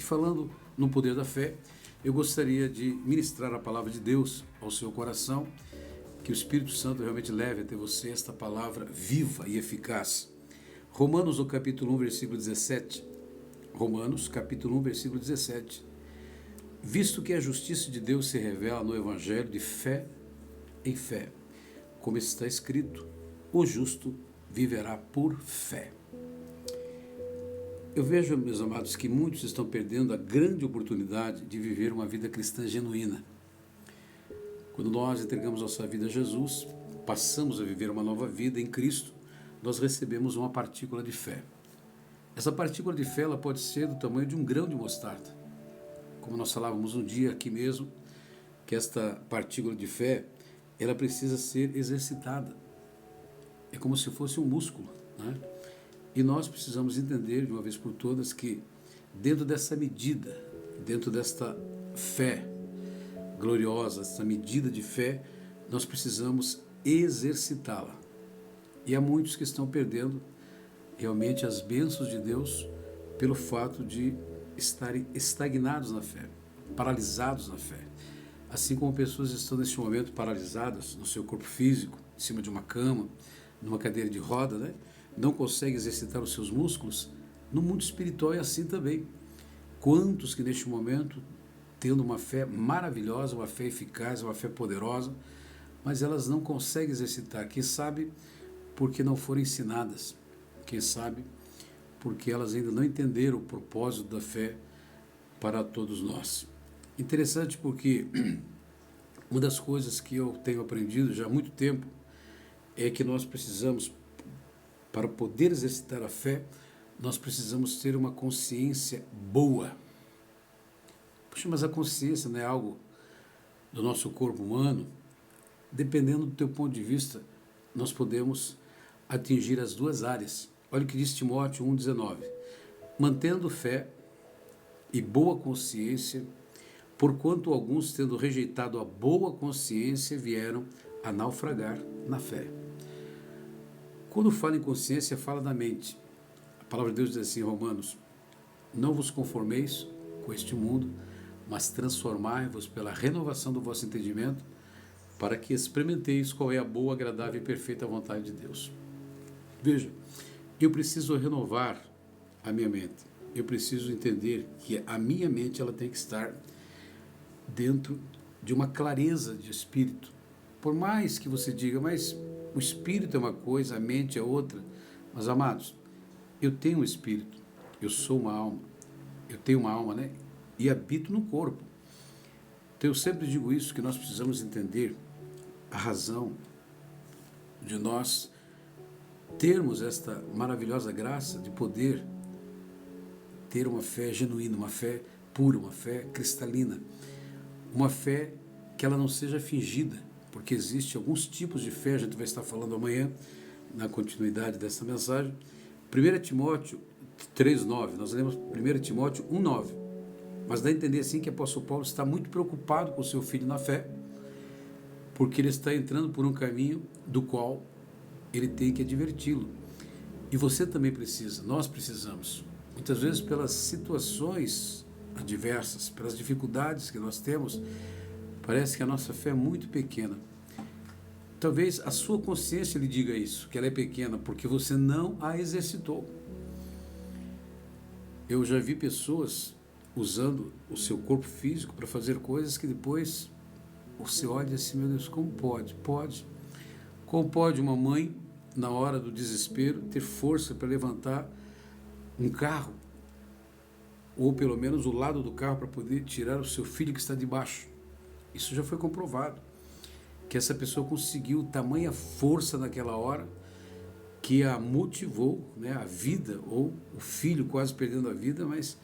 falando no poder da fé, eu gostaria de ministrar a palavra de Deus ao seu coração, que o Espírito Santo realmente leve até você esta palavra viva e eficaz. Romanos, no capítulo 1, versículo 17. Romanos, capítulo 1, versículo 17. Visto que a justiça de Deus se revela no Evangelho de fé em fé, como está escrito, o justo viverá por fé. Eu vejo, meus amados, que muitos estão perdendo a grande oportunidade de viver uma vida cristã genuína. Quando nós entregamos nossa vida a Jesus, passamos a viver uma nova vida em Cristo, nós recebemos uma partícula de fé. Essa partícula de fé ela pode ser do tamanho de um grão de mostarda. Como nós falávamos um dia aqui mesmo, que esta partícula de fé, ela precisa ser exercitada. É como se fosse um músculo, né? E nós precisamos entender de uma vez por todas que dentro dessa medida, dentro desta fé gloriosa, essa medida de fé, nós precisamos exercitá-la. E há muitos que estão perdendo realmente as bênçãos de Deus pelo fato de estarem estagnados na fé, paralisados na fé. Assim como pessoas estão neste momento paralisadas no seu corpo físico, em cima de uma cama, numa cadeira de roda, né? Não conseguem exercitar os seus músculos, no mundo espiritual é assim também. Quantos que neste momento, tendo uma fé maravilhosa, uma fé eficaz, uma fé poderosa, mas elas não conseguem exercitar, quem sabe porque não foram ensinadas, quem sabe porque elas ainda não entenderam o propósito da fé para todos nós. Interessante porque uma das coisas que eu tenho aprendido já há muito tempo é que nós precisamos, para poder exercitar a fé, nós precisamos ter uma consciência boa. Puxa, mas a consciência não é algo do nosso corpo humano? Dependendo do teu ponto de vista, nós podemos atingir as duas áreas. Olha o que diz Timóteo 1,19. Mantendo fé e boa consciência, porquanto alguns, tendo rejeitado a boa consciência, vieram a naufragar na fé. Quando fala em consciência, fala da mente. A palavra de Deus diz assim em Romanos: não vos conformeis com este mundo, mas transformai-vos pela renovação do vosso entendimento, para que experimenteis qual é a boa, agradável e perfeita vontade de Deus. Veja, eu preciso renovar a minha mente. Eu preciso entender que a minha mente ela tem que estar dentro de uma clareza de espírito. Por mais que você diga, mas o espírito é uma coisa, a mente é outra. Mas, amados, eu tenho um espírito, eu sou uma alma, eu tenho uma alma, né? E habito no corpo. Então eu sempre digo isso, que nós precisamos entender a razão de nós termos esta maravilhosa graça de poder ter uma fé genuína, uma fé pura, uma fé cristalina, uma fé que ela não seja fingida, porque existe alguns tipos de fé, a gente vai estar falando amanhã, na continuidade dessa mensagem. 1 Timóteo 3,9, nós lemos 1 Timóteo 1,9, mas dá a entender assim que o apóstolo Paulo está muito preocupado com o seu filho na fé, porque ele está entrando por um caminho do qual ele tem que adverti-lo. E você também precisa, nós precisamos, muitas vezes pelas situações adversas, pelas dificuldades que nós temos, parece que a nossa fé é muito pequena. Talvez a sua consciência lhe diga isso, que ela é pequena, porque você não a exercitou. Eu já vi pessoas usando o seu corpo físico para fazer coisas que depois você olha assim, meu Deus, como pode? Pode. Como pode uma mãe, na hora do desespero, ter força para levantar um carro, ou pelo menos o lado do carro, para poder tirar o seu filho que está debaixo? Isso já foi comprovado, que essa pessoa conseguiu tamanha força naquela hora, que a motivou, né, a vida, ou o filho quase perdendo a vida, mas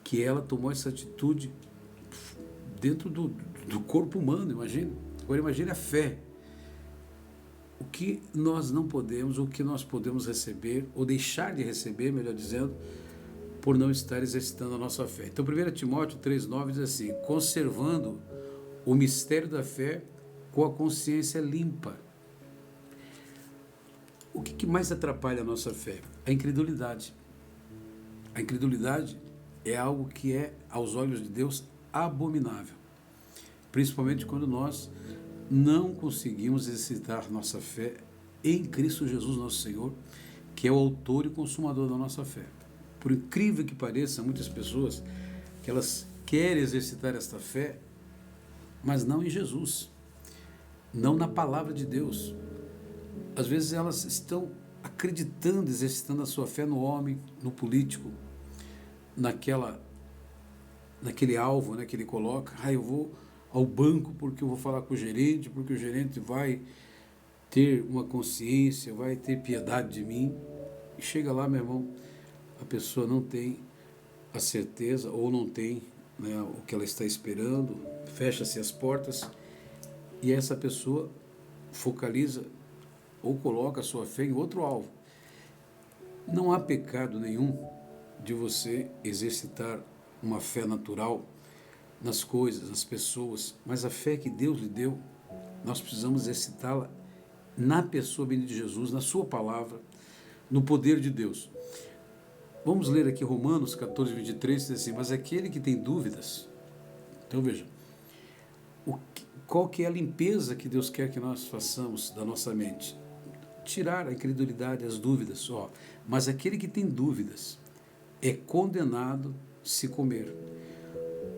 que ela tomou essa atitude dentro do corpo humano, imagina. Agora imagine a fé. O que nós não podemos, o que nós podemos receber, ou deixar de receber, melhor dizendo, por não estar exercitando a nossa fé. Então 1 Timóteo 3,9 diz assim: conservando o mistério da fé com a consciência limpa. O que mais atrapalha a nossa fé? A incredulidade. A incredulidade é algo que é, aos olhos de Deus, abominável. Principalmente quando nós não conseguimos exercitar nossa fé em Cristo Jesus, nosso Senhor, que é o autor e consumador da nossa fé. Por incrível que pareça, muitas pessoas que elas querem exercitar esta fé, mas não em Jesus, não na palavra de Deus. Às vezes elas estão acreditando, exercitando a sua fé no homem, no político, naquele alvo, né, que ele coloca. Eu vou ao banco porque eu vou falar com o gerente, porque o gerente vai ter uma consciência, vai ter piedade de mim. E chega lá, meu irmão, a pessoa não tem a certeza ou não tem, né, o que ela está esperando, fecha-se as portas e essa pessoa focaliza ou coloca a sua fé em outro alvo. Não há pecado nenhum de você exercitar uma fé natural nas coisas, nas pessoas, mas a fé que Deus lhe deu, nós precisamos exercitá-la na pessoa bendita de Jesus, na sua palavra, no poder de Deus. Vamos ler aqui Romanos 14, 23, diz assim: mas aquele que tem dúvidas, então veja, qual que é a limpeza que Deus quer que nós façamos da nossa mente? Tirar a incredulidade, as dúvidas, mas aquele que tem dúvidas é condenado se comer,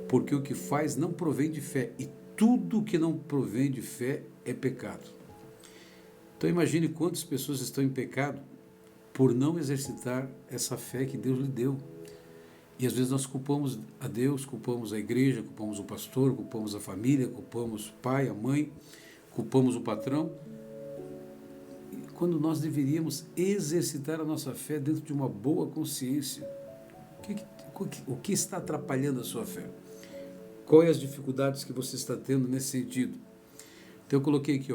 porque o que faz não provém de fé, e tudo que não provém de fé é pecado. Então imagine quantas pessoas estão em pecado por não exercitar essa fé que Deus lhe deu. E às vezes nós culpamos a Deus, culpamos a igreja, culpamos o pastor, culpamos a família, culpamos o pai, a mãe, culpamos o patrão, quando nós deveríamos exercitar a nossa fé dentro de uma boa consciência. O que está atrapalhando a sua fé? Quais as dificuldades que você está tendo nesse sentido? Então eu coloquei aqui,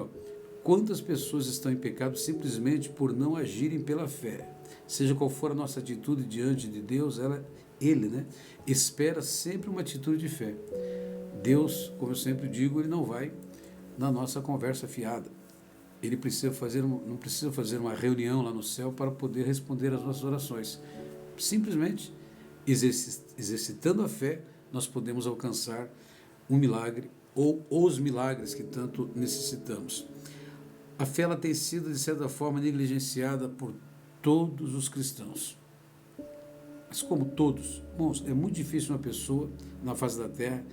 quantas pessoas estão em pecado simplesmente por não agirem pela fé? Seja qual for a nossa atitude diante de Deus, Ele, né, espera sempre uma atitude de fé. Deus, como eu sempre digo, Ele não vai na nossa conversa fiada. Ele não precisa fazer uma reunião lá no céu para poder responder às nossas orações. Simplesmente, exercitando a fé, nós podemos alcançar um milagre ou os milagres que tanto necessitamos. A fé ela tem sido, de certa forma, negligenciada por todos os cristãos. Mas como todos, bom, é muito difícil uma pessoa na face da terra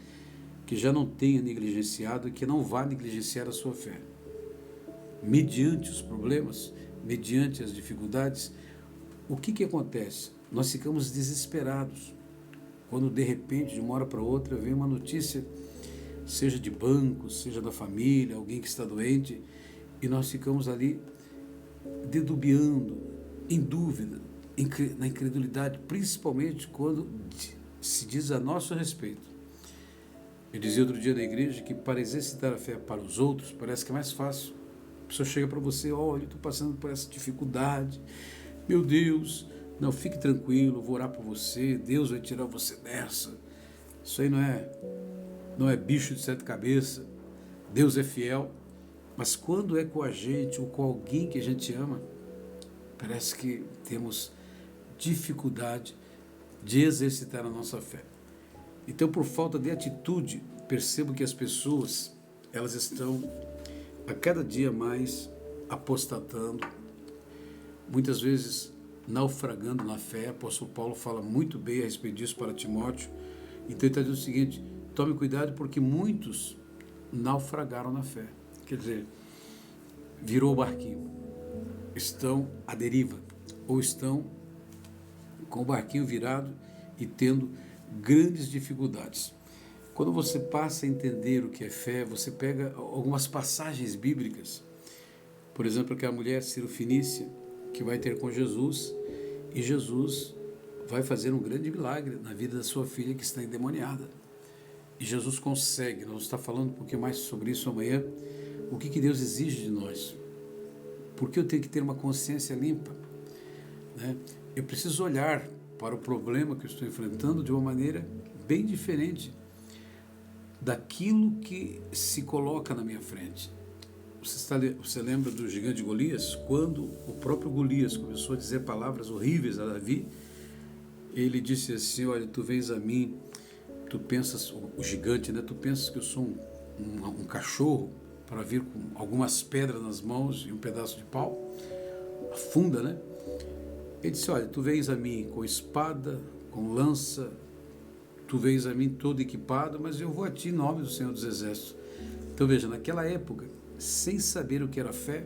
que já não tenha negligenciado e que não vá negligenciar a sua fé. Mediante os problemas, mediante as dificuldades, o que acontece? Nós ficamos desesperados quando de repente, de uma hora para outra, vem uma notícia, seja de banco, seja da família, alguém que está doente, e nós ficamos ali dedubiando, em dúvida, na incredulidade, principalmente quando se diz a nosso respeito. Eu dizia outro dia na igreja que para exercitar a fé para os outros parece que é mais fácil. A pessoa chega para você: olha, eu estou passando por essa dificuldade, meu Deus, não, fique tranquilo, vou orar por você, Deus vai tirar você dessa. Isso aí não é bicho de sete cabeças, Deus é fiel. Mas quando é com a gente ou com alguém que a gente ama, parece que temos dificuldade de exercitar a nossa fé. Então, por falta de atitude, percebo que as pessoas, elas estão a cada dia mais apostatando, muitas vezes naufragando na fé. O apóstolo Paulo fala muito bem a respeito disso para Timóteo. Então ele está dizendo o seguinte: tome cuidado porque muitos naufragaram na fé. Quer dizer, virou o barquinho, estão à deriva, ou estão com o barquinho virado e tendo grandes dificuldades. Quando você passa a entender o que é fé, você pega algumas passagens bíblicas, por exemplo, aquela mulher cirofinícia que vai ter com Jesus, e Jesus vai fazer um grande milagre na vida da sua filha que está endemoniada. E Jesus consegue. Nós vamos estar falando um pouquinho mais sobre isso amanhã. O que Deus exige de nós? Porque eu tenho que ter uma consciência limpa, né? Eu preciso olhar para o problema que eu estou enfrentando de uma maneira bem diferente daquilo que se coloca na minha frente. Você lembra do gigante Golias? Quando o próprio Golias começou a dizer palavras horríveis a Davi, ele disse assim, olha, tu vens a mim, tu pensas, o gigante, né? Tu pensas que eu sou um cachorro para vir com algumas pedras nas mãos e um pedaço de pau? Afunda, né? Ele disse, olha, tu vens a mim com espada, com lança, tu vens a mim todo equipado, mas eu vou a ti em nome do Senhor dos Exércitos. Então veja, naquela época, sem saber o que era fé,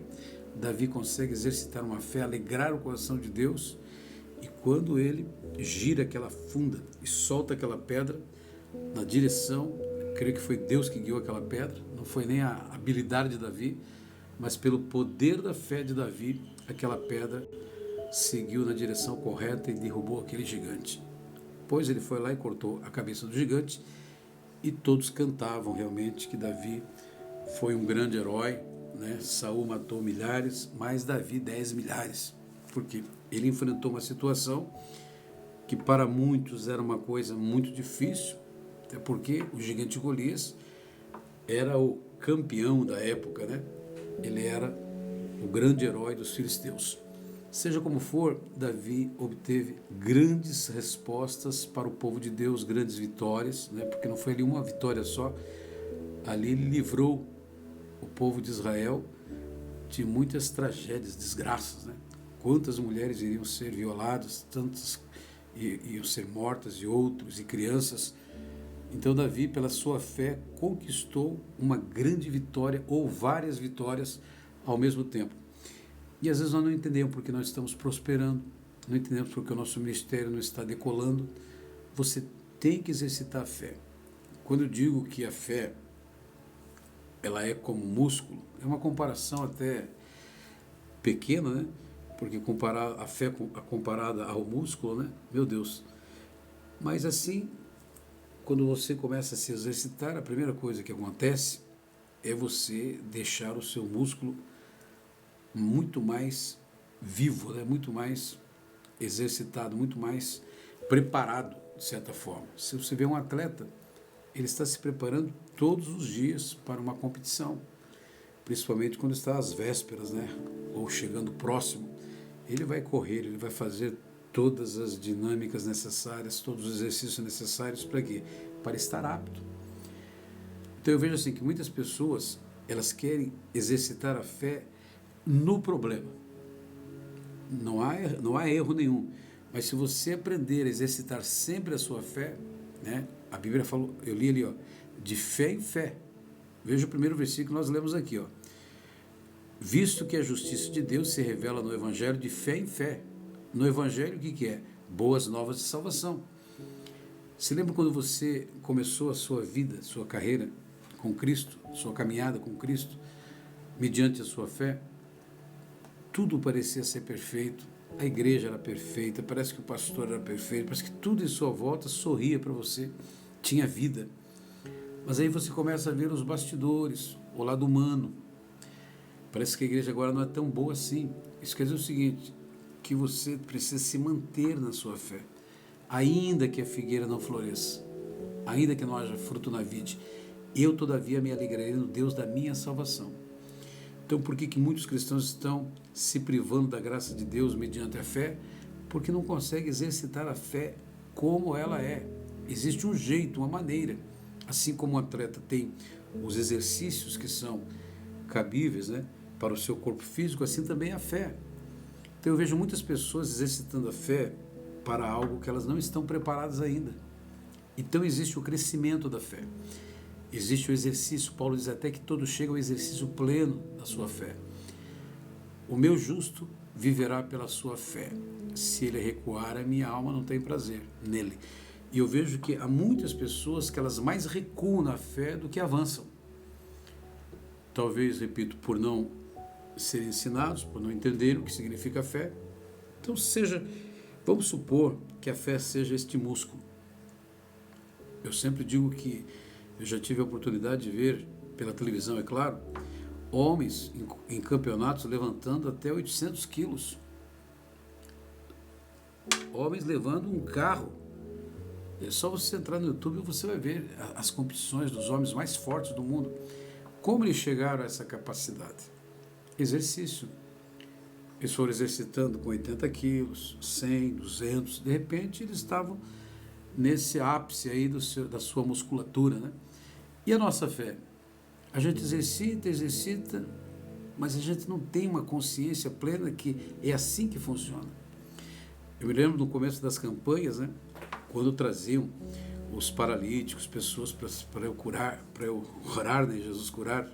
Davi consegue exercitar uma fé, alegrar o coração de Deus, e quando ele gira aquela funda e solta aquela pedra na direção, creio que foi Deus que guiou aquela pedra, não foi nem a habilidade de Davi, mas pelo poder da fé de Davi, aquela pedra seguiu na direção correta e derrubou aquele gigante. Pois ele foi lá e cortou a cabeça do gigante, e todos cantavam realmente que Davi foi um grande herói, né? Saul matou milhares, mas Davi 10 milhares, porque ele enfrentou uma situação que para muitos era uma coisa muito difícil, até porque o gigante Golias era o campeão da época, né? Ele era o grande herói dos filisteus. Seja como for, Davi obteve grandes respostas para o povo de Deus, grandes vitórias, né? Porque não foi ali uma vitória só, ali ele livrou o povo de Israel de muitas tragédias, desgraças, né? Quantas mulheres iriam ser violadas, tantas iam ser mortas, e outros, e crianças. Então Davi, pela sua fé, conquistou uma grande vitória ou várias vitórias ao mesmo tempo. E às vezes nós não entendemos porque nós estamos prosperando, não entendemos porque o nosso ministério não está decolando. Você tem que exercitar a fé. Quando eu digo que a fé ela é como músculo, é uma comparação até pequena, né? Porque comparar a fé comparada ao músculo, né? Meu Deus. Mas assim, quando você começa a se exercitar, a primeira coisa que acontece é você deixar o seu músculo muito mais vivo, né? Muito mais exercitado, muito mais preparado, de certa forma. Se você vê um atleta, ele está se preparando todos os dias para uma competição, principalmente quando está às vésperas, né? Ou chegando próximo. Ele vai correr, ele vai fazer todas as dinâmicas necessárias, todos os exercícios necessários para quê? Para estar apto. Então eu vejo assim que muitas pessoas, elas querem exercitar a fé no problema. Não há erro nenhum. Mas se você aprender a exercitar sempre a sua fé, né? A Bíblia falou, eu li ali, ó, de fé em fé. Veja o primeiro versículo que nós lemos aqui, ó. Visto que a justiça de Deus se revela no Evangelho de fé em fé. No Evangelho, o que é? Boas novas de salvação. Se lembra quando você começou a sua vida, sua carreira com Cristo, sua caminhada com Cristo, mediante a sua fé? Tudo parecia ser perfeito, a igreja era perfeita, parece que o pastor era perfeito, parece que tudo em sua volta sorria para você, tinha vida. Mas aí você começa a ver os bastidores, o lado humano. Parece que a igreja agora não é tão boa assim. Isso quer dizer o seguinte, que você precisa se manter na sua fé, ainda que a figueira não floresça, ainda que não haja fruto na vide. Eu, todavia, me alegrarei no Deus da minha salvação. Então, por que muitos cristãos estão se privando da graça de Deus mediante a fé? Porque não conseguem exercitar a fé como ela é. Existe um jeito, uma maneira. Assim como o atleta tem os exercícios que são cabíveis, né, para o seu corpo físico, assim também a fé. Então eu vejo muitas pessoas exercitando a fé para algo que elas não estão preparadas ainda. Então existe o crescimento da fé. Existe o exercício, Paulo diz até que todos chegam ao exercício pleno da sua fé. O meu justo viverá pela sua fé. Se ele recuar, a minha alma não tem prazer nele. E eu vejo que há muitas pessoas que elas mais recuam na fé do que avançam. Talvez, repito, por não serem ensinados, por não entenderem o que significa fé. Então vamos supor que a fé seja este músculo. Eu sempre digo que eu já tive a oportunidade de ver, pela televisão, é claro, homens em campeonatos levantando até 800 quilos. Homens levando um carro. É só você entrar no YouTube e você vai ver as competições dos homens mais fortes do mundo. Como eles chegaram a essa capacidade? Exercício. Eles foram exercitando com 80 quilos, 100, 200. De repente, eles estavam nesse ápice aí da sua musculatura, né? E a nossa fé? A gente exercita, mas a gente não tem uma consciência plena que é assim que funciona. Eu me lembro no começo das campanhas, né? Quando traziam os paralíticos, pessoas para eu curar, para eu orar, né? Jesus curar.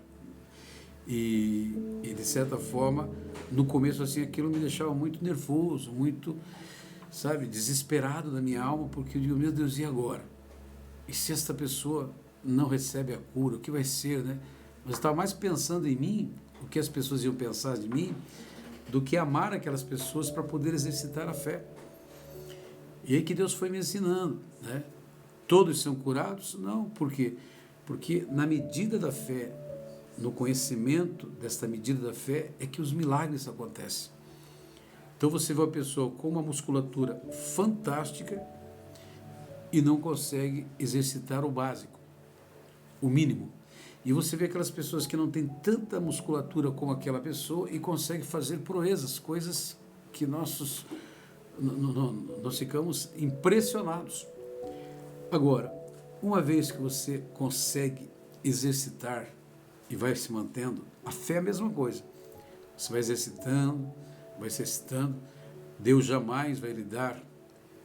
E de certa forma, no começo assim, aquilo me deixava muito nervoso, muito, sabe, desesperado da minha alma, porque eu digo, meu Deus, e agora? E se esta pessoa não recebe a cura, o que vai ser, né? Mas eu estava mais pensando em mim, o que as pessoas iam pensar de mim, do que amar aquelas pessoas para poder exercitar a fé. E aí que Deus foi me ensinando, né? Todos são curados? Não, por quê? Porque na medida da fé, no conhecimento desta medida da fé, é que os milagres acontecem. Então você vê uma pessoa com uma musculatura fantástica e não consegue exercitar o básico, o mínimo. E você vê aquelas pessoas que não têm tanta musculatura como aquela pessoa e conseguem fazer proezas, coisas que nós ficamos impressionados. Agora, uma vez que você consegue exercitar e vai se mantendo, a fé é a mesma coisa. Você vai exercitando, Deus jamais vai lhe dar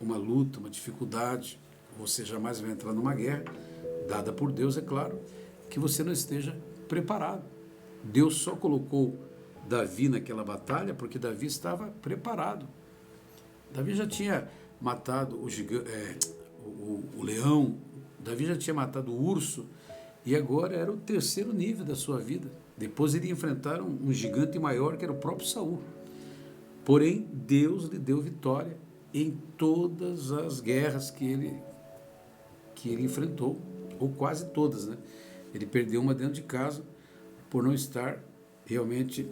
uma luta, uma dificuldade, você jamais vai entrar numa guerra, dada por Deus, é claro, que você não esteja preparado. Deus só colocou Davi naquela batalha porque Davi estava preparado. Davi já tinha matado o leão, Davi já tinha matado o urso, e agora era o terceiro nível da sua vida. Depois ele ia enfrentar um gigante maior, que era o próprio Saul. Porém, Deus lhe deu vitória em todas as guerras que ele enfrentou, ou quase todas, né? Ele perdeu uma dentro de casa por não estar, realmente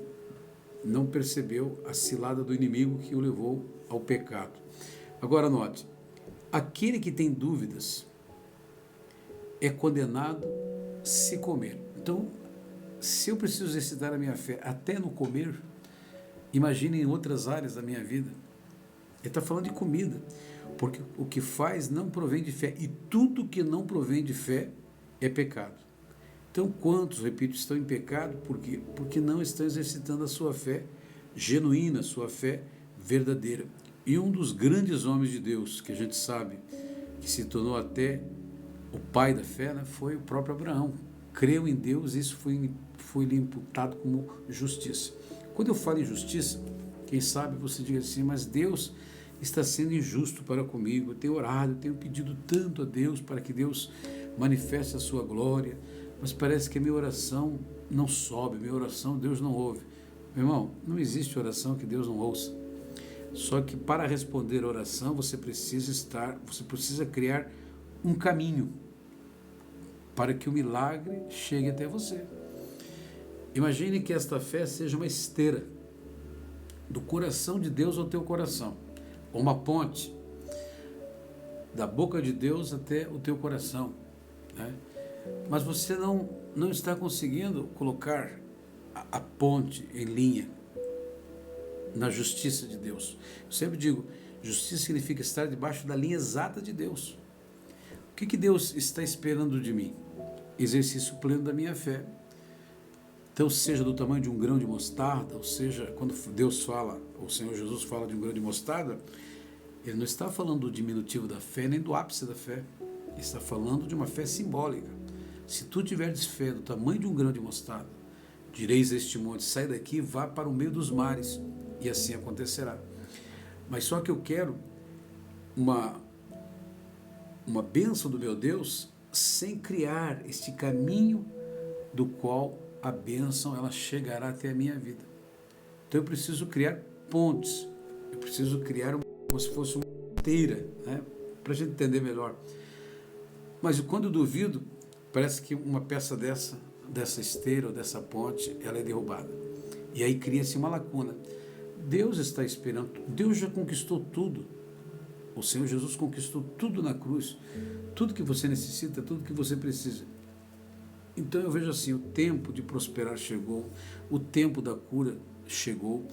não percebeu a cilada do inimigo que o levou ao pecado. Agora note, aquele que tem dúvidas é condenado se comer. Então, se eu preciso exercitar a minha fé até no comer, imagine em outras áreas da minha vida. Ele está falando de comida, porque o que faz não provém de fé, e tudo que não provém de fé é pecado. Então, quantos, repito, estão em pecado? Por quê? Porque não estão exercitando a sua fé genuína, a sua fé verdadeira. E um dos grandes homens de Deus, que a gente sabe que se tornou até o pai da fé, né, foi o próprio Abraão. Creu em Deus e isso foi-lhe imputado como justiça. Quando eu falo em justiça, quem sabe você diga assim, mas Deus está sendo injusto para comigo, eu tenho orado, eu tenho pedido tanto a Deus para que Deus manifeste a sua glória, mas parece que a minha oração não sobe, minha oração Deus não ouve. Meu irmão, não existe oração que Deus não ouça. Só que para responder a oração você precisa criar um caminho para que o milagre chegue até você. Imagine que esta fé seja uma esteira do coração de Deus ao teu coração, ou uma ponte da boca de Deus até o teu coração, né? Mas você não está conseguindo colocar a ponte em linha na justiça de Deus. Eu sempre digo, justiça significa estar debaixo da linha exata de Deus. O que Deus está esperando de mim? Exercício pleno da minha fé. Então, seja do tamanho de um grão de mostarda, ou seja, quando Deus fala, o Senhor Jesus fala de um grão de mostarda, Ele não está falando do diminutivo da fé, nem do ápice da fé. Ele está falando de uma fé simbólica. Se tu tiveres fé do tamanho de um grão de mostarda, direis a este monte, sai daqui e vá para o meio dos mares, e assim acontecerá. Mas só que eu quero uma bênção do meu Deus sem criar este caminho do qual a bênção ela chegará até a minha vida. Então eu preciso criar pontes, eu preciso criar como se fosse uma esteira, né, para a gente entender melhor. Mas quando eu duvido, parece que uma peça dessa esteira ou dessa ponte, ela é derrubada. E aí cria-se uma lacuna. Deus está esperando, Deus já conquistou tudo. O Senhor Jesus conquistou tudo na cruz, tudo que você necessita, tudo que você precisa. Então eu vejo assim, o tempo de prosperar chegou, o tempo da cura chegou,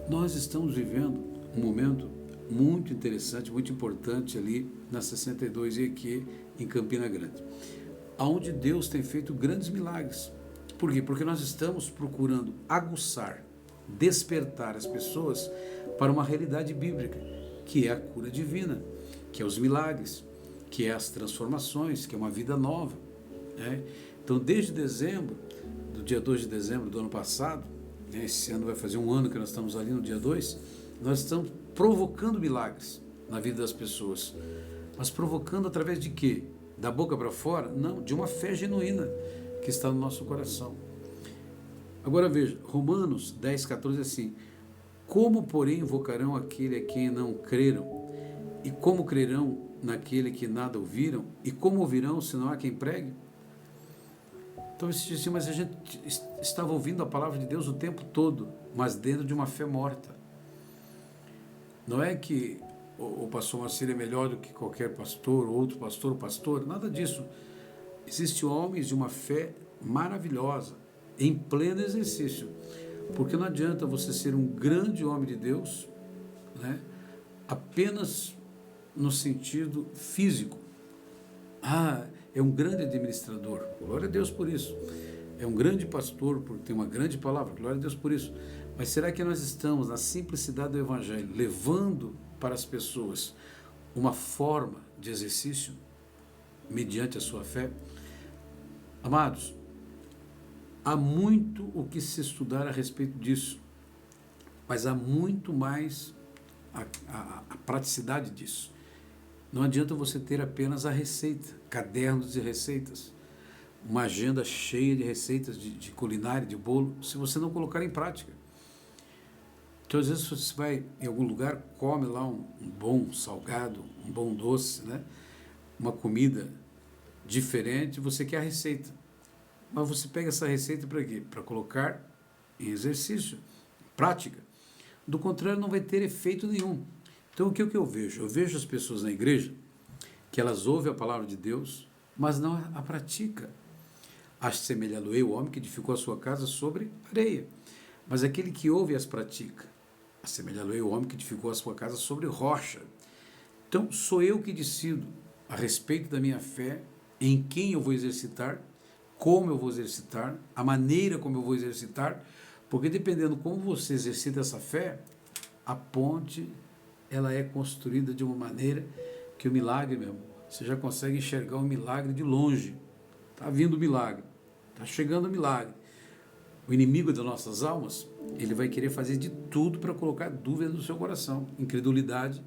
Nós estamos vivendo um momento muito interessante, muito importante ali na 62 e aqui em Campina Grande, onde Deus tem feito grandes milagres. Por quê? Porque nós estamos procurando aguçar, despertar as pessoas para uma realidade bíblica, que é a cura divina, que é os milagres, que é as transformações, que é uma vida nova, né? Então, desde dezembro, do dia 2 de dezembro do ano passado, né, esse ano vai fazer um ano que nós estamos ali no dia 2, nós estamos provocando milagres na vida das pessoas. Mas provocando através de quê? Da boca para fora? Não, de uma fé genuína que está no nosso coração. Agora veja, Romanos 10, 14 é assim: como, porém, invocarão aquele a quem não creram? E como crerão naquele que nada ouviram? E como ouvirão se não há quem pregue? Então, mas a gente estava ouvindo a palavra de Deus o tempo todo, mas dentro de uma fé morta. Não é que o pastor Marcelo é melhor do que qualquer pastor, outro pastor ou pastor, nada disso. Existem homens de uma fé maravilhosa, em pleno exercício. Porque não adianta você ser um grande homem de Deus, né, apenas no sentido físico. É um grande administrador, glória a Deus por isso. É um grande pastor, porque tem uma grande palavra, glória a Deus por isso. Mas será que nós estamos, na simplicidade do Evangelho, levando para as pessoas uma forma de exercício mediante a sua fé? Amados, há muito o que se estudar a respeito disso, mas há muito mais a praticidade disso. Não adianta você ter apenas a receita, cadernos de receitas, uma agenda cheia de receitas de culinária, de bolo, se você não colocar em prática. Então, às vezes, você vai em algum lugar, come lá um bom salgado, um bom doce, né? Uma comida diferente, você quer a receita. Mas você pega essa receita para quê? Para colocar em exercício, em prática. Do contrário, não vai ter efeito nenhum. Então, o que eu vejo? Eu vejo as pessoas na igreja que elas ouvem a palavra de Deus, mas não a pratica. Assemelhá-lo-ei o homem que edificou a sua casa sobre areia. Mas aquele que ouve e as pratica, assemelhá-lo-ei o homem que edificou a sua casa sobre rocha. Então, sou eu que decido a respeito da minha fé, em quem eu vou exercitar, como eu vou exercitar, a maneira como eu vou exercitar, porque dependendo como você exercita essa fé, a ponte ela é construída de uma maneira que o milagre, meu irmão, você já consegue enxergar o milagre de longe. Está vindo o milagre, está chegando o milagre. O inimigo das nossas almas, ele vai querer fazer de tudo para colocar dúvida no seu coração, incredulidade,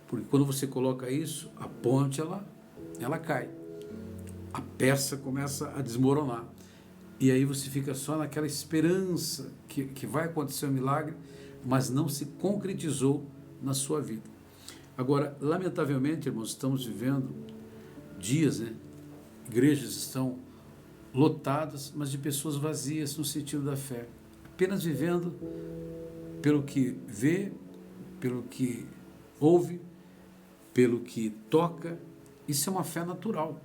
porque quando você coloca isso, a ponte ela cai, a peça começa a desmoronar, e aí você fica só naquela esperança que vai acontecer um milagre, mas não se concretizou na sua vida. Agora, lamentavelmente, irmãos, estamos vivendo dias, né? Igrejas estão lotadas, mas de pessoas vazias no sentido da fé, apenas vivendo pelo que vê, pelo que ouve, pelo que toca. Isso é uma fé natural,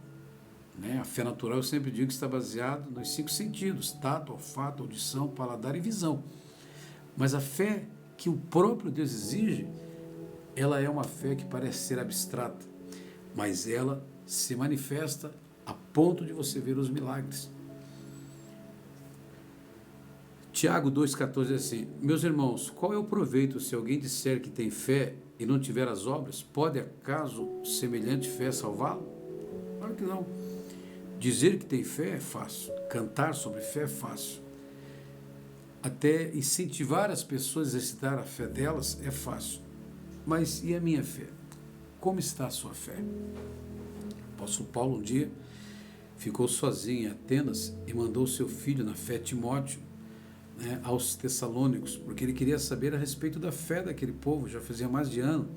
né? A fé natural, eu sempre digo que está baseada nos 5 sentidos: tato, olfato, audição, paladar e visão. Mas a fé que o próprio Deus exige, ela é uma fé que parece ser abstrata, mas ela se manifesta a ponto de você ver os milagres. Tiago 2,14 diz assim: meus irmãos, qual é o proveito se alguém disser que tem fé e não tiver as obras? Pode acaso semelhante fé salvá-lo? Claro que não. Dizer que tem fé é fácil, cantar sobre fé é fácil, até incentivar as pessoas a exercitar a fé delas é fácil. Mas e a minha fé? Como está a sua fé? O apóstolo Paulo um dia ficou sozinho em Atenas e mandou seu filho na fé, Timóteo, né, aos Tessalônicos, porque ele queria saber a respeito da fé daquele povo. Já fazia mais de ano,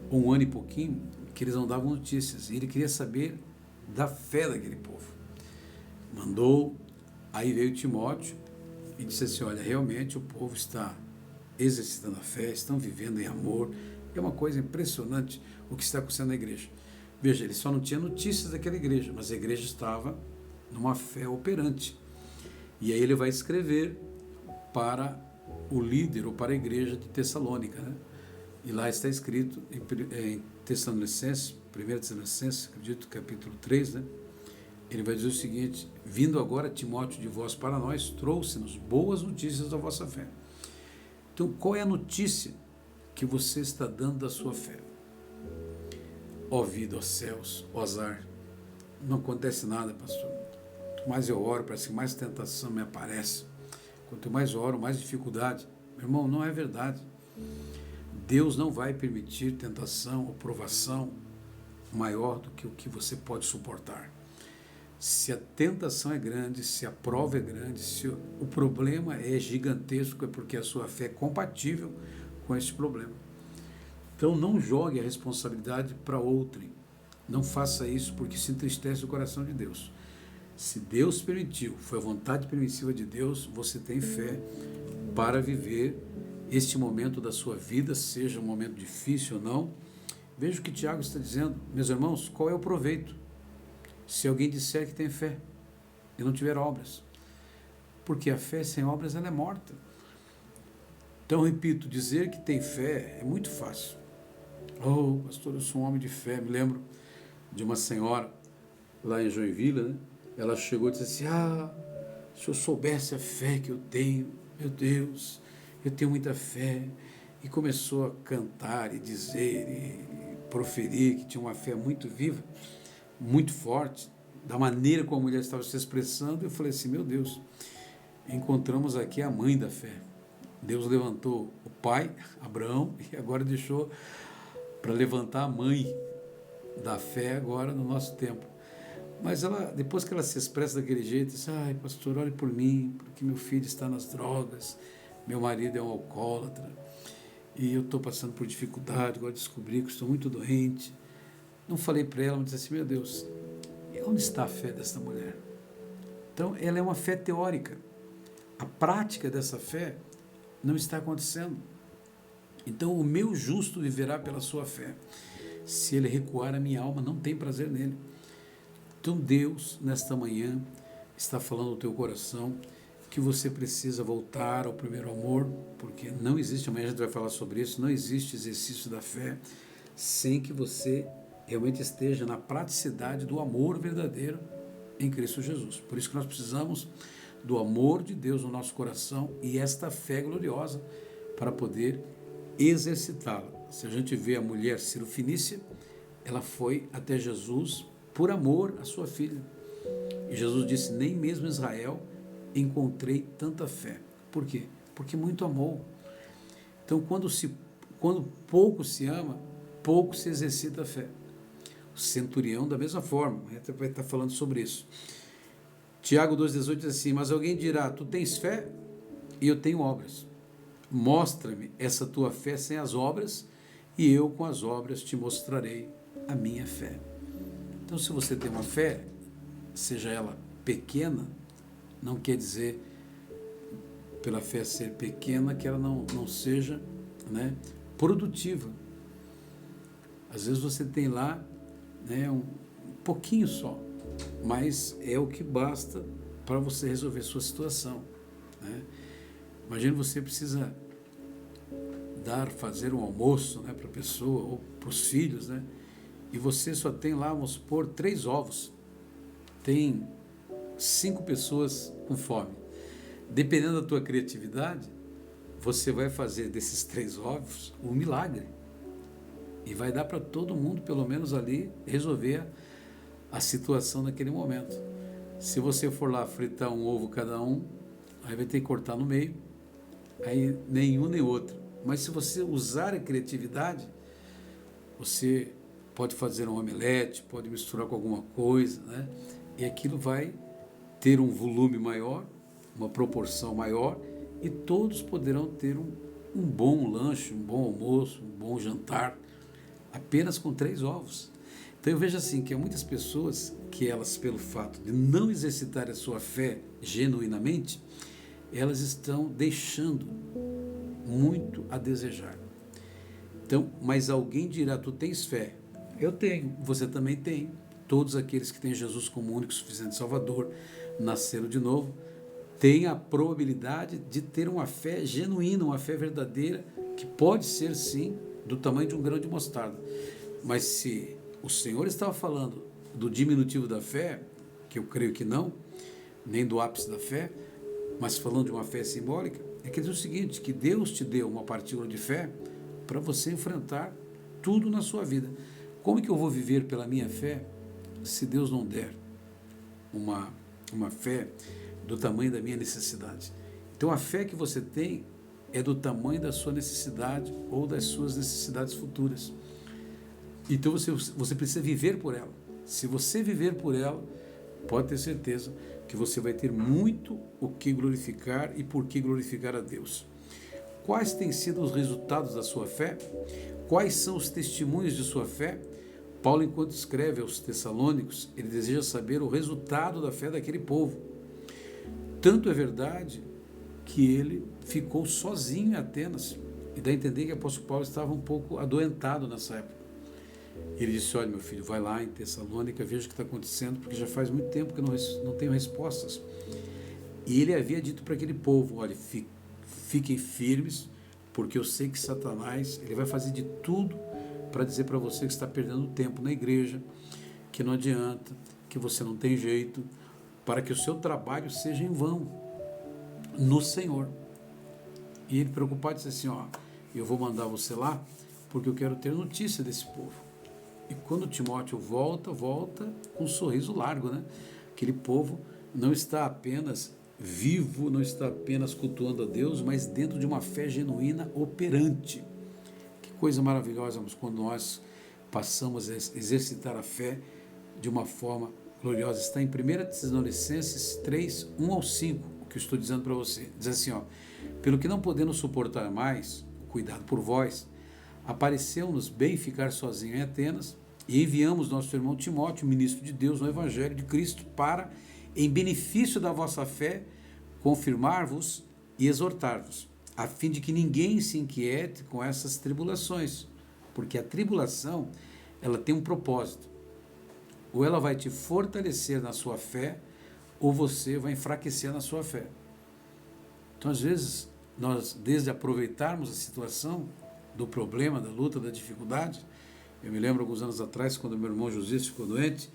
ou um ano e pouquinho, que eles não davam notícias, e ele queria saber da fé daquele povo. Mandou, aí veio Timóteo e disse assim: olha, realmente o povo está exercitando a fé, estão vivendo em amor. É uma coisa impressionante o que está acontecendo na igreja. Veja, ele só não tinha notícias daquela igreja, mas a igreja estava numa fé operante. E aí ele vai escrever para o líder ou para a igreja de Tessalônica, né? E lá está escrito em Tessalonicenses, 1 Tessalonicenses, acredito, capítulo 3, né? Ele vai dizer o seguinte: vindo agora Timóteo de vós para nós, trouxe-nos boas notícias da vossa fé. Então, qual é a notícia que você está dando da sua fé? Ó vida, ó céus, ó azar, não acontece nada, pastor. Quanto mais eu oro, parece que mais tentação me aparece. Quanto mais eu oro, mais dificuldade. Meu irmão, não é verdade. Deus não vai permitir tentação ou provação maior do que o que você pode suportar. Se a tentação é grande, se a prova é grande, se o problema é gigantesco, é porque a sua fé é compatível com esse problema. Então não jogue a responsabilidade para outrem. Não faça isso porque se entristece o coração de Deus. Se Deus permitiu, foi a vontade permissiva de Deus, você tem fé para viver este momento da sua vida, seja um momento difícil ou não. Veja o que Tiago está dizendo. Meus irmãos, qual é o proveito se alguém disser que tem fé e não tiver obras? Porque a fé sem obras ela é morta. Então, repito, dizer que tem fé é muito fácil. Oh, pastor, eu sou um homem de fé. Me lembro de uma senhora lá em Joinville, né? Ela chegou e disse assim: se eu soubesse a fé que eu tenho, meu Deus, eu tenho muita fé. E começou a cantar e dizer e proferir que tinha uma fé muito viva, muito forte, da maneira como a mulher estava se expressando. Eu falei assim: meu Deus, encontramos aqui a mãe da fé. Deus levantou o pai, Abraão, e agora deixou para levantar a mãe da fé agora no nosso tempo. Mas ela, depois que ela se expressa daquele jeito, diz: ai, pastor, ore por mim, porque meu filho está nas drogas, meu marido é um alcoólatra, e eu estou passando por dificuldade, agora descobri que estou muito doente. Não falei para ela, mas disse assim: meu Deus, onde está a fé dessa mulher? Então, ela é uma fé teórica. A prática dessa fé não está acontecendo. Então, o meu justo viverá pela sua fé. Se ele recuar, a minha alma não tem prazer nele. Então, Deus, nesta manhã, está falando ao teu coração que você precisa voltar ao primeiro amor, porque não existe, amanhã a gente vai falar sobre isso, não existe exercício da fé sem que você realmente esteja na praticidade do amor verdadeiro em Cristo Jesus. Por isso que nós precisamos do amor de Deus no nosso coração e esta fé gloriosa para poder exercitá-la. Se a gente vê a mulher Cirofinícia, ela foi até Jesus por amor à sua filha. E Jesus disse: nem mesmo em Israel encontrei tanta fé. Por quê? Porque muito amou. Então, quando pouco se ama, pouco se exercita a fé. O centurião, da mesma forma, a gente vai estar falando sobre isso. Tiago 2,18 diz assim: mas alguém dirá, tu tens fé e eu tenho obras. Mostra-me essa tua fé sem as obras, e eu com as obras te mostrarei a minha fé. Então, se você tem uma fé, seja ela pequena, não quer dizer, pela fé ser pequena, que ela não seja, né, produtiva. Às vezes você tem lá, né, um pouquinho só, mas é o que basta para você resolver sua situação, né? Imagina, você precisa fazer um almoço, né, para a pessoa ou para os filhos, né, e você só tem lá, vamos supor, 3 ovos. Tem 5 pessoas com fome. Dependendo da tua criatividade, você vai fazer desses 3 ovos um milagre. E vai dar para todo mundo, pelo menos ali, resolver a situação naquele momento. Se você for lá fritar um ovo cada um, aí vai ter que cortar no meio, aí nenhum nem outro. Mas se você usar a criatividade, você pode fazer um omelete, pode misturar com alguma coisa, né? E aquilo vai ter um volume maior, uma proporção maior, e todos poderão ter um bom lanche, um bom almoço, um bom jantar, apenas com 3 ovos. Então eu vejo assim, que há muitas pessoas que elas, pelo fato de não exercitar a sua fé genuinamente, elas estão deixando muito a desejar. Então, mas alguém dirá, tu tens fé? Eu tenho, você também tem. Todos aqueles que têm Jesus como único e suficiente Salvador, nasceram de novo, tem a probabilidade de ter uma fé genuína, uma fé verdadeira, que pode ser sim do tamanho de um grão de mostarda. Mas se o Senhor estava falando do diminutivo da fé, que eu creio que não, nem do ápice da fé, mas falando de uma fé simbólica, é que diz o seguinte, que Deus te deu uma partícula de fé para você enfrentar tudo na sua vida. Como que eu vou viver pela minha fé se Deus não der uma fé do tamanho da minha necessidade? Então a fé que você tem é do tamanho da sua necessidade ou das suas necessidades futuras. Então você precisa viver por ela. Se você viver por ela, pode ter certeza que você vai ter muito o que glorificar e por que glorificar a Deus. Quais têm sido os resultados da sua fé? Quais são os testemunhos de sua fé? Paulo, enquanto escreve aos Tessalônicos, ele deseja saber o resultado da fé daquele povo. Tanto é verdade que ele ficou sozinho em Atenas. E dá a entender que o apóstolo Paulo estava um pouco adoentado nessa época. Ele disse, olha meu filho, vai lá em Tessalônica, veja o que está acontecendo, porque já faz muito tempo que eu não tenho respostas. E ele havia dito para aquele povo, olha, fiquem firmes, porque eu sei que Satanás, ele vai fazer de tudo para dizer para você que está perdendo tempo na igreja, que não adianta, que você não tem jeito, para que o seu trabalho seja em vão no Senhor. E ele preocupado disse assim, ó, eu vou mandar você lá, porque eu quero ter notícia desse povo. E quando Timóteo volta com um sorriso largo, né? Aquele povo não está apenas vivo, não está apenas cultuando a Deus, mas dentro de uma fé genuína operante. Que coisa maravilhosa, quando nós passamos a exercitar a fé de uma forma gloriosa. Está em 1 Tessalonicenses 3, 1 ao 5, o que eu estou dizendo para você. Diz assim, ó, pelo que não podendo suportar mais, cuidado por vós, apareceu-nos bem ficar sozinho em Atenas e enviamos nosso irmão Timóteo, ministro de Deus no Evangelho de Cristo, para, em benefício da vossa fé, confirmar-vos e exortar-vos, a fim de que ninguém se inquiete com essas tribulações, porque a tribulação, ela tem um propósito, ou ela vai te fortalecer na sua fé, ou você vai enfraquecer na sua fé. Então, às vezes, nós, desde aproveitarmos a situação do problema, da luta, da dificuldade, eu me lembro alguns anos atrás, quando meu irmão José ficou doente,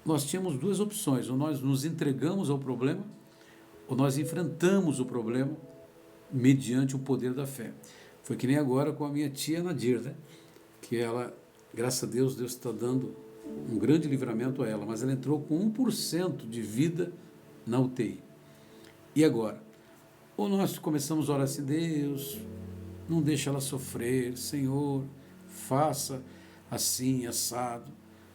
nós tínhamos duas opções, ou nós nos entregamos ao problema, ou nós enfrentamos o problema mediante o poder da fé. Foi que nem agora com a minha tia Nadir, né? Que ela, graças a Deus, Deus está dando um grande livramento a ela, mas ela entrou com 1% de vida na UTI. E agora? Ou nós começamos a orar assim, Deus, não deixa ela sofrer, Senhor, faça assim, assado,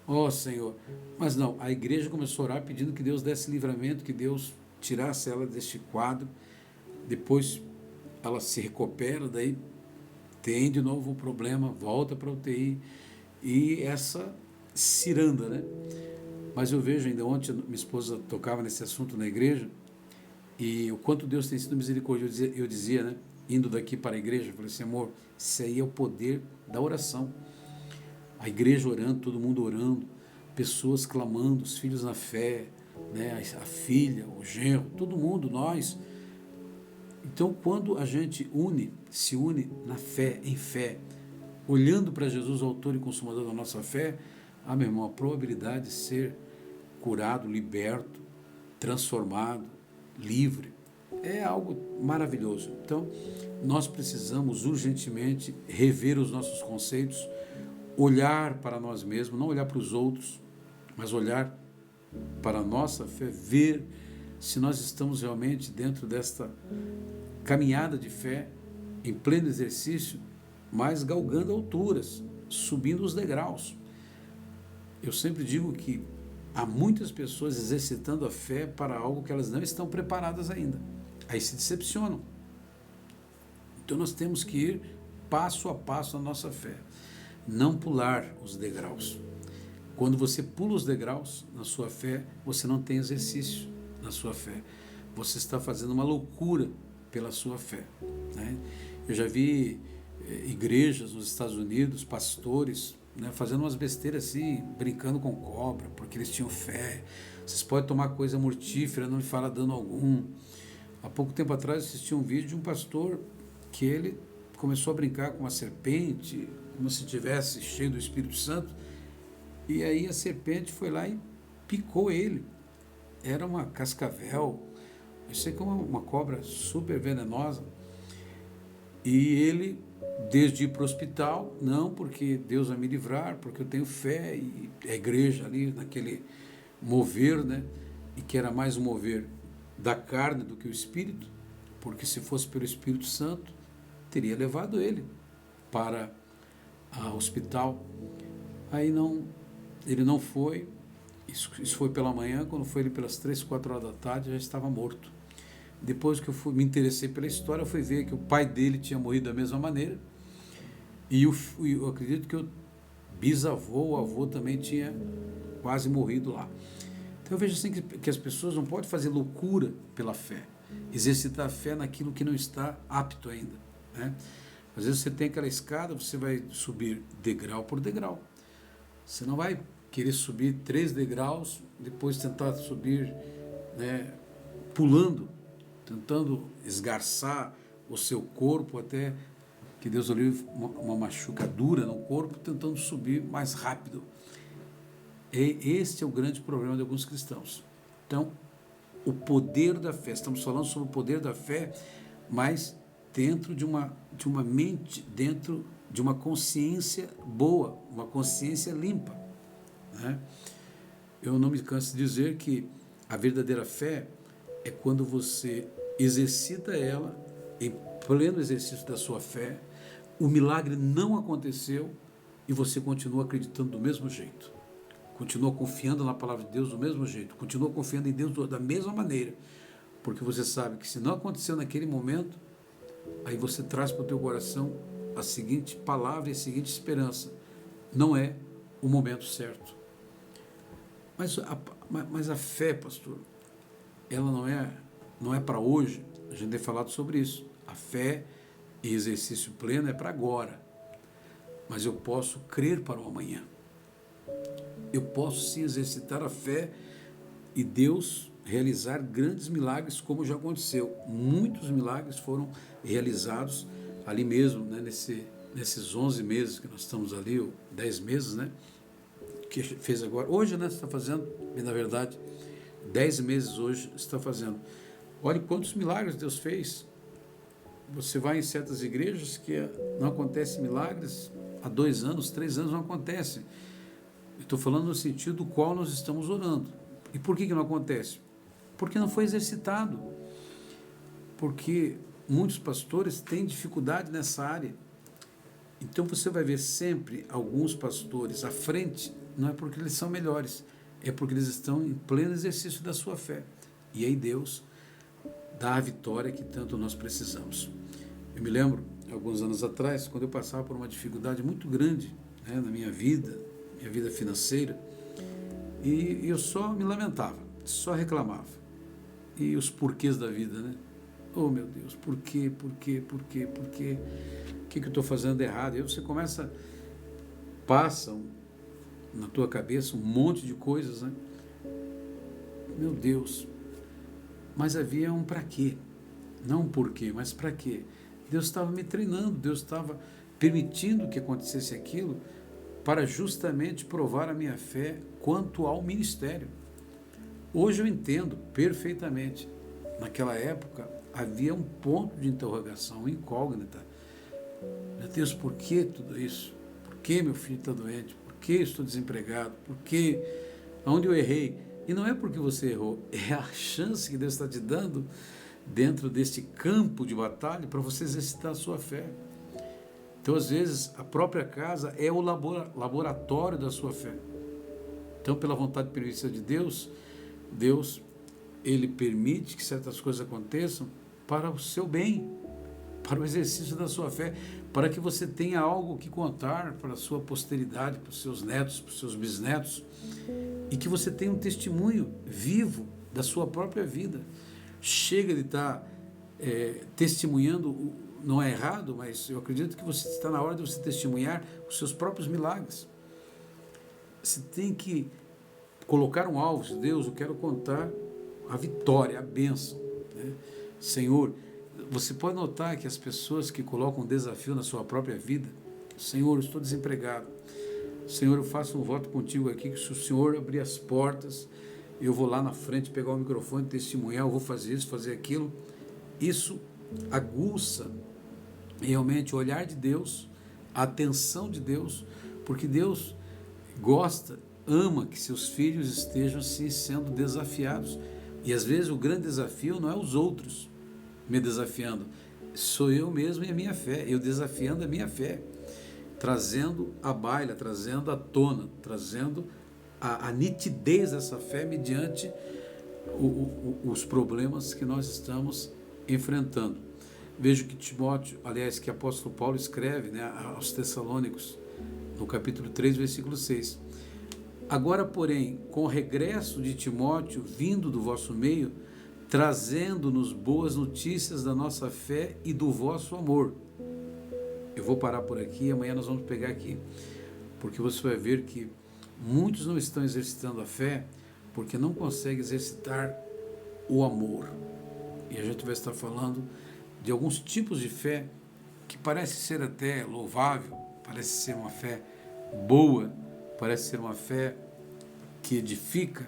ó Senhor. Mas não, a igreja começou a orar pedindo que Deus desse livramento, que Deus tirasse ela deste quadro, depois ela se recupera, daí tem de novo um problema, volta para a UTI, e essa ciranda, né? Mas eu vejo ainda ontem, minha esposa tocava nesse assunto na igreja, e o quanto Deus tem sido misericordioso, eu dizia, né? Indo daqui para a igreja, eu falei assim, amor, isso aí é o poder da oração. A igreja orando, todo mundo orando, pessoas clamando, os filhos na fé, né? A filha, o genro, todo mundo, nós. Então, quando a gente se une na fé, em fé, olhando para Jesus, o autor e consumador da nossa fé, meu irmão, a probabilidade de ser curado, liberto, transformado, livre, é algo maravilhoso. Então, nós precisamos urgentemente rever os nossos conceitos, olhar para nós mesmos, não olhar para os outros, mas olhar para a nossa fé, ver se nós estamos realmente dentro desta caminhada de fé, em pleno exercício, mas galgando alturas, subindo os degraus. Eu sempre digo que há muitas pessoas exercitando a fé para algo que elas não estão preparadas ainda. Aí se decepcionam. Então nós temos que ir passo a passo na nossa fé. Não pular os degraus. Quando você pula os degraus na sua fé, você não tem exercício na sua fé. Você está fazendo uma loucura pela sua fé, né? Eu já vi igrejas nos Estados Unidos, pastores, né, fazendo umas besteiras assim, brincando com cobra, porque eles tinham fé. Vocês podem tomar coisa mortífera, não lhe fará dano algum. Há pouco tempo atrás assisti um vídeo de um pastor que ele começou a brincar com uma serpente, como se estivesse cheio do Espírito Santo, e aí a serpente foi lá e picou ele. Era uma cascavel, eu sei que é uma cobra super venenosa, e ele, desde ir para o hospital, não, porque Deus vai me livrar, porque eu tenho fé, e a igreja ali, naquele mover, né, e que era mais um mover da carne do que o Espírito, porque se fosse pelo Espírito Santo, teria levado ele para o hospital. Aí não, ele não foi, isso foi pela manhã, quando foi ele pelas 3, 4 horas da tarde, já estava morto. Depois que me interessei pela história, eu fui ver que o pai dele tinha morrido da mesma maneira, e eu acredito que o bisavô, o avô também tinha quase morrido lá. Então eu vejo assim que as pessoas não podem fazer loucura pela fé, exercitar a fé naquilo que não está apto ainda, né? Às vezes você tem aquela escada, você vai subir degrau por degrau. Você não vai querer subir 3 degraus, depois tentar subir, né, pulando, tentando esgarçar o seu corpo até que Deus o livre uma machucadura no corpo, tentando subir mais rápido. Este é o grande problema de alguns cristãos. Então, o poder da fé, estamos falando sobre o poder da fé, mas dentro de uma mente, dentro de uma consciência boa, uma consciência limpa, né? Eu não me canso de dizer que a verdadeira fé é quando você exercita ela em pleno exercício da sua fé, o milagre não aconteceu e você continua acreditando do mesmo jeito, continua confiando na palavra de Deus do mesmo jeito, continua confiando em Deus da mesma maneira, porque você sabe que se não aconteceu naquele momento, aí você traz para o teu coração a seguinte palavra e a seguinte esperança: não é o momento certo. Mas a fé, pastor, ela não é para hoje. A gente tem falado sobre isso. A fé e exercício pleno é para agora. Mas eu posso crer para o amanhã. Eu posso sim exercitar a fé e Deus realizar grandes milagres, como já aconteceu. Muitos milagres foram realizados ali mesmo, né, nesses 11 meses que nós estamos ali, ou 10 meses, né, que fez agora. Hoje, né, você está fazendo, e na verdade, 10 meses hoje está fazendo. Olha quantos milagres Deus fez. Você vai em certas igrejas que não acontecem milagres há 2 anos, 3 anos não acontece. Estou falando no sentido do qual nós estamos orando. E por que não acontece? Porque não foi exercitado. Porque muitos pastores têm dificuldade nessa área. Então você vai ver sempre alguns pastores à frente, não é porque eles são melhores, é porque eles estão em pleno exercício da sua fé. E aí Deus dá a vitória que tanto nós precisamos. Eu me lembro, alguns anos atrás, quando eu passava por uma dificuldade muito grande, né, na minha vida financeira, e eu só me lamentava, só reclamava. E os porquês da vida, né? Oh, meu Deus, por quê? O que eu estou fazendo de errado? E aí você passam na tua cabeça um monte de coisas, né? Meu Deus, mas havia um para quê, não um porquê, mas para quê? Deus estava me treinando, Deus estava permitindo que acontecesse aquilo para justamente provar a minha fé quanto ao ministério. Hoje eu entendo perfeitamente. Naquela época havia um ponto de interrogação, uma incógnita. Meu Deus, por que tudo isso? Por que meu filho está doente? Por que estou desempregado? Por que? Onde eu errei? E não é porque você errou, é a chance que Deus está te dando dentro deste campo de batalha para você exercitar a sua fé. Então, às vezes, a própria casa é o laboratório da sua fé. Então, pela vontade permissão de Deus, Ele permite que certas coisas aconteçam para o seu bem, para o exercício da sua fé, para que você tenha algo que contar para a sua posteridade, para os seus netos, para os seus bisnetos, e que você tenha um testemunho vivo da sua própria vida. Chega de estar testemunhando, não é errado, mas eu acredito que você está na hora de você testemunhar os seus próprios milagres. você tem que colocar um alvo. Deus, eu quero contar a vitória, a bênção, né? Senhor, você pode notar que as pessoas que colocam um desafio na sua própria vida, Senhor, eu estou desempregado, Senhor, eu faço um voto contigo aqui, que se o Senhor abrir as portas, eu vou lá na frente pegar o microfone, testemunhar, eu vou fazer isso, fazer aquilo. Isso aguça realmente o olhar de Deus, a atenção de Deus, porque Deus gosta, ama que seus filhos estejam se sendo desafiados. E às vezes o grande desafio não é os outros me desafiando, sou eu mesmo e a minha fé, eu desafiando a minha fé, trazendo à baila, trazendo à tona, trazendo a nitidez dessa fé mediante os problemas que nós estamos enfrentando. Vejo que Timóteo, aliás, que o apóstolo Paulo escreve, né, aos Tessalônicos, no capítulo 3, versículo 6. Agora, porém, com o regresso de Timóteo, vindo do vosso meio, trazendo-nos boas notícias da nossa fé e do vosso amor. Eu vou parar por aqui, amanhã nós vamos pegar aqui, porque você vai ver que muitos não estão exercitando a fé porque não conseguem exercitar o amor. E a gente vai estar falando de alguns tipos de fé que parece ser até louvável, parece ser uma fé boa, parece ser uma fé que edifica,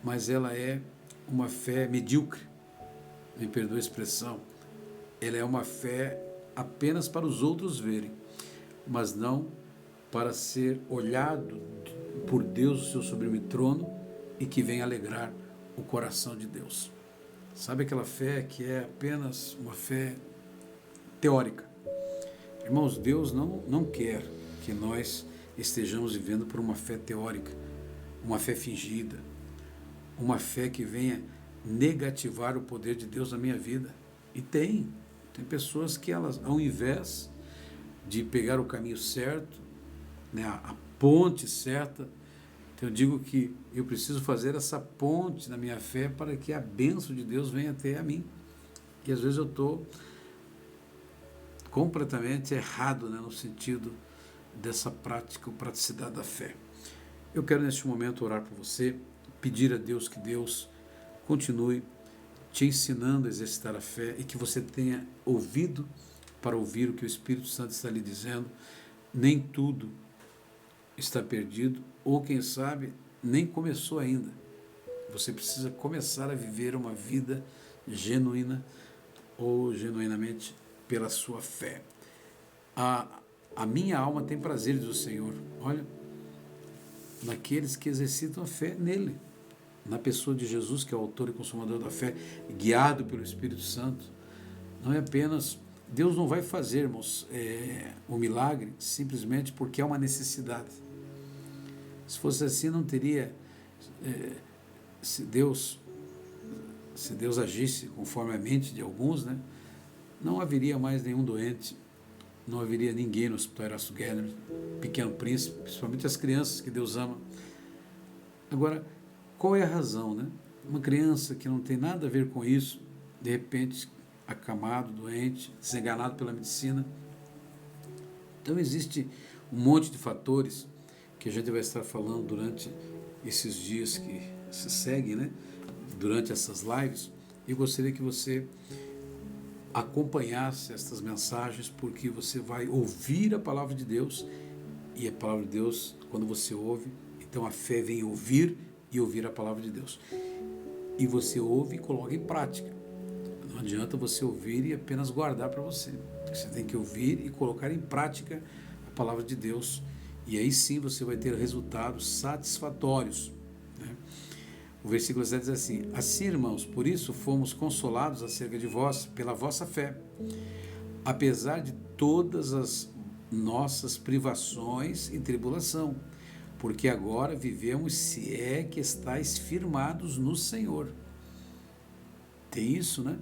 mas ela é uma fé medíocre, me perdoe a expressão. Ela é uma fé apenas para os outros verem, mas não para ser olhado por Deus, o seu sublime trono, e que venha alegrar o coração de Deus. Sabe aquela fé que é apenas uma fé teórica? Irmãos, Deus não quer que nós estejamos vivendo por uma fé teórica, uma fé fingida, uma fé que venha negativar o poder de Deus na minha vida. E tem pessoas que elas, ao invés de pegar o caminho certo, né, a ponte certa, então eu digo que eu preciso fazer essa ponte na minha fé para que a bênção de Deus venha até a mim. E às vezes eu estou completamente errado, né, no sentido dessa prática, ou praticidade da fé. Eu quero neste momento orar por você, pedir a Deus que Deus continue te ensinando a exercitar a fé e que você tenha ouvido para ouvir o que o Espírito Santo está lhe dizendo. Nem tudo está perdido, ou quem sabe, nem começou ainda. Você precisa começar a viver uma vida genuína ou genuinamente pela sua fé. A minha alma tem prazer, diz o Senhor, olha, naqueles que exercitam a fé nele, na pessoa de Jesus, que é o autor e consumador da fé, guiado pelo Espírito Santo. Não é apenas, Deus não vai fazer, irmãos, o milagre simplesmente porque é uma necessidade. Se fosse assim, não teria, se Deus agisse conforme a mente de alguns, né, não haveria mais nenhum doente, não haveria ninguém no Hospital Erasto Guedner, Pequeno Príncipe, principalmente as crianças que Deus ama. Agora, qual é a razão, né? Uma criança que não tem nada a ver com isso, de repente, acamado, doente, desenganado pela medicina. Então, existe um monte de fatores que a gente vai estar falando durante esses dias que se seguem, né? Durante essas lives. Eu gostaria que você acompanhasse estas mensagens, porque você vai ouvir a palavra de Deus, e a palavra de Deus, quando você ouve, então a fé vem ouvir e ouvir a palavra de Deus. E você ouve e coloca em prática. Não adianta você ouvir e apenas guardar para você. Você tem que ouvir e colocar em prática a palavra de Deus. E aí sim você vai ter resultados satisfatórios, né? O versículo 7 diz assim: assim, irmãos, por isso fomos consolados acerca de vós pela vossa fé, apesar de todas as nossas privações e tribulação, porque agora vivemos se é que estáis firmados no Senhor. Tem isso, né?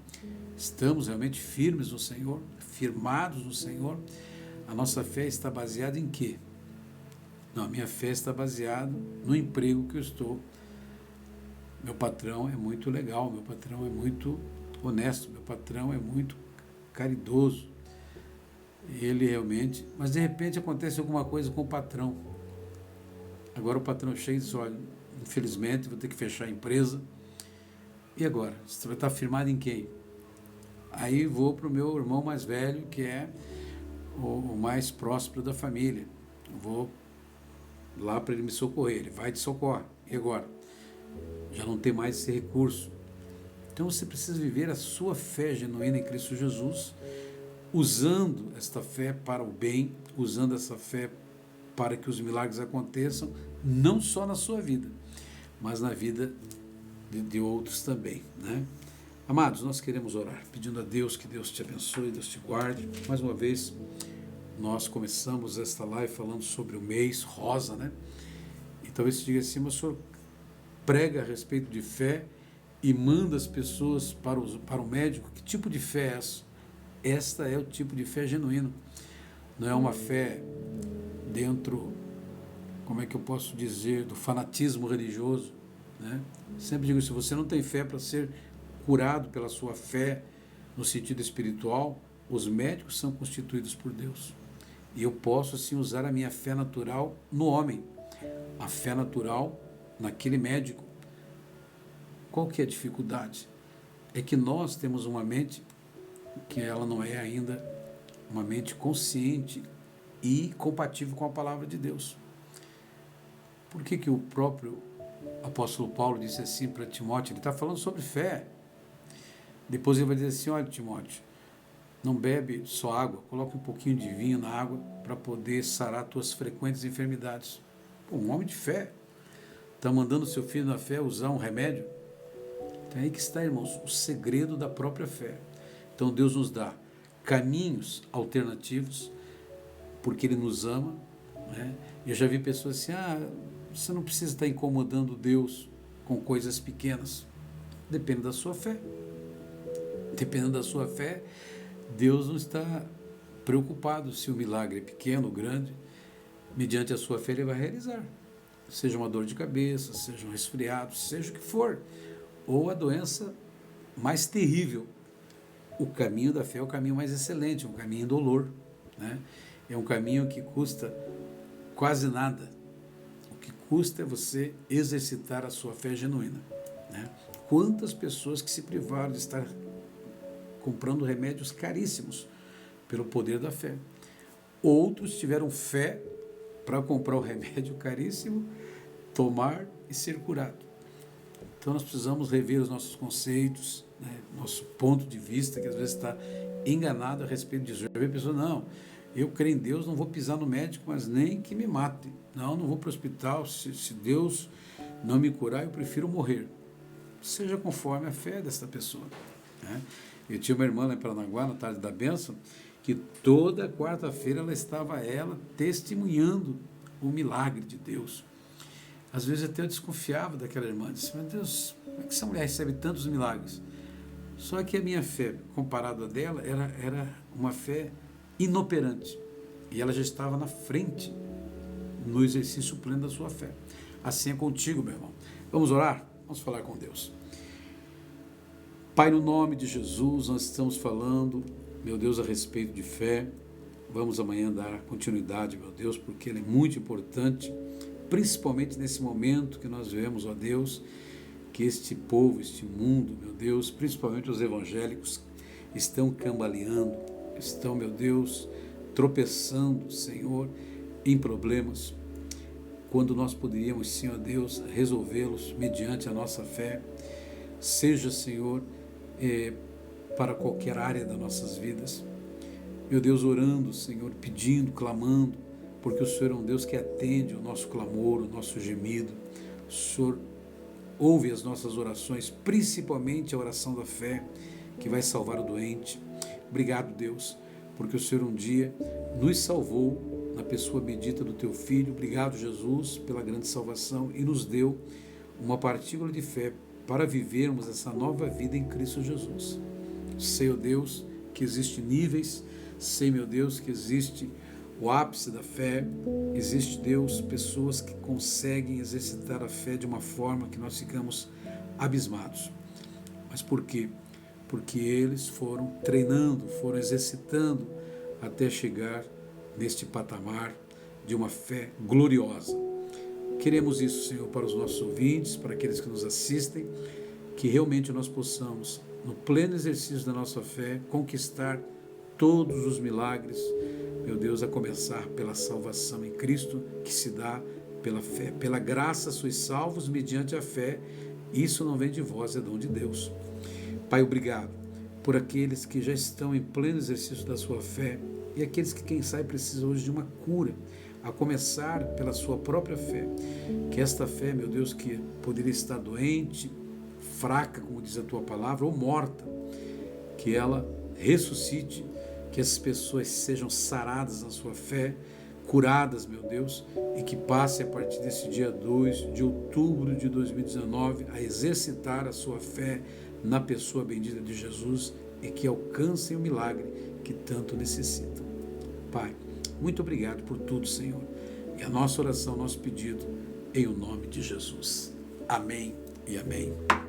Estamos realmente firmes no Senhor, firmados no Senhor. A nossa fé está baseada em quê? Não, a minha fé está baseada no emprego que eu estou. Meu patrão é muito legal, meu patrão é muito honesto, meu patrão é muito caridoso. Ele realmente... Mas de repente acontece alguma coisa com o patrão. Agora o patrão chega e diz, olha, infelizmente vou ter que fechar a empresa. E agora? Você vai estar firmado em quem? Aí vou para o meu irmão mais velho, que é o mais próspero da família. Vou lá para ele me socorrer. Ele vai e te socorre. E agora? Já não tem mais esse recurso. Então você precisa viver a sua fé genuína em Cristo Jesus, usando esta fé para o bem, usando essa fé para que os milagres aconteçam, não só na sua vida, mas na vida de outros também, né? Amados, nós queremos orar, pedindo a Deus que Deus te abençoe, Deus te guarde. Mais uma vez, nós começamos esta live falando sobre o mês rosa, né? E talvez você diga assim, mas o senhor prega a respeito de fé e manda as pessoas para o médico. Que tipo de fé é essa? Esta é o tipo de fé genuíno. Não é uma fé dentro, como é que eu posso dizer, do fanatismo religioso, né? Sempre digo, se você não tem fé para ser curado pela sua fé no sentido espiritual, os médicos são constituídos por Deus. E eu posso, assim, usar a minha fé natural no homem, a fé natural naquele médico. Qual que é a dificuldade? É que nós temos uma mente que ela não é ainda uma mente consciente e compatível com a palavra de Deus. Por que que o próprio apóstolo Paulo disse assim para Timóteo? Ele está falando sobre fé. Depois ele vai dizer assim, olha, Timóteo, não bebe só água, coloque um pouquinho de vinho na água para poder sarar tuas frequentes enfermidades. Pô, um homem de fé está mandando seu filho na fé usar um remédio? Então é aí que está, irmãos, o segredo da própria fé. Então Deus nos dá caminhos alternativos, porque Ele nos ama, né? Eu já vi pessoas assim, você não precisa estar incomodando Deus com coisas pequenas. Depende da sua fé. Dependendo da sua fé, Deus não está preocupado se o milagre é pequeno ou grande. Mediante a sua fé Ele vai realizar. Seja uma dor de cabeça, seja um resfriado, seja o que for. Ou a doença mais terrível. O caminho da fé é o caminho mais excelente, um caminho indolor, né? É um caminho que custa quase nada. O que custa é você exercitar a sua fé genuína, né? Quantas pessoas que se privaram de estar comprando remédios caríssimos pelo poder da fé. Outros tiveram fé para comprar o remédio caríssimo, tomar e ser curado. Então nós precisamos rever os nossos conceitos, né, nosso ponto de vista, que às vezes está enganado a respeito disso. Já vê a pessoa, não, eu creio em Deus, não vou pisar no médico, mas nem que me mate. Não vou para o hospital, se Deus não me curar, eu prefiro morrer. Seja conforme a fé desta pessoa, né? Eu tinha uma irmã lá em Paranaguá, na tarde da bênção, que toda quarta-feira ela testemunhando o milagre de Deus. Às vezes até eu desconfiava daquela irmã, disse, meu Deus, como é que essa mulher recebe tantos milagres? Só que a minha fé, comparada a dela, era uma fé inoperante. E ela já estava na frente, no exercício pleno da sua fé. Assim é contigo, meu irmão. Vamos orar? Vamos falar com Deus. Pai, no nome de Jesus, nós estamos falando, meu Deus, a respeito de fé. Vamos amanhã dar continuidade, meu Deus, porque ele é muito importante, principalmente nesse momento que nós vemos, ó Deus, que este povo, este mundo, meu Deus, principalmente os evangélicos, estão cambaleando, estão, meu Deus, tropeçando, Senhor, em problemas, quando nós poderíamos, Senhor Deus, resolvê-los mediante a nossa fé. Seja, Senhor, para qualquer área das nossas vidas. Meu Deus, orando, Senhor, pedindo, clamando, porque o Senhor é um Deus que atende o nosso clamor, o nosso gemido. O Senhor ouve as nossas orações, principalmente a oração da fé, que vai salvar o doente. Obrigado, Deus, porque o Senhor um dia nos salvou na pessoa bendita do Teu Filho. Obrigado, Jesus, pela grande salvação e nos deu uma partícula de fé para vivermos essa nova vida em Cristo Jesus. Sei, ó Deus, que existem níveis, sei, meu Deus, que existe o ápice da fé, existe, Deus, pessoas que conseguem exercitar a fé de uma forma que nós ficamos abismados. Mas por quê? Porque eles foram treinando, foram exercitando até chegar neste patamar de uma fé gloriosa. Queremos isso, Senhor, para os nossos ouvintes, para aqueles que nos assistem, que realmente nós possamos, no pleno exercício da nossa fé, conquistar todos os milagres, meu Deus, a começar pela salvação em Cristo, que se dá pela fé. Pela graça sois salvos mediante a fé, isso não vem de vós, é dom de Deus. Pai, obrigado por aqueles que já estão em pleno exercício da sua fé e aqueles que, quem sabe, precisam hoje de uma cura, a começar pela sua própria fé. Que esta fé, meu Deus, que poderia estar doente, fraca, como diz a tua palavra, ou morta, que ela ressuscite, que essas pessoas sejam saradas na sua fé, curadas, meu Deus, e que passe a partir desse dia 2 de outubro de 2019 a exercitar a sua fé na pessoa bendita de Jesus e que alcancem o milagre que tanto necessitam. Pai, muito obrigado por tudo, Senhor. E a nossa oração, nosso pedido, em o nome de Jesus. Amém e amém.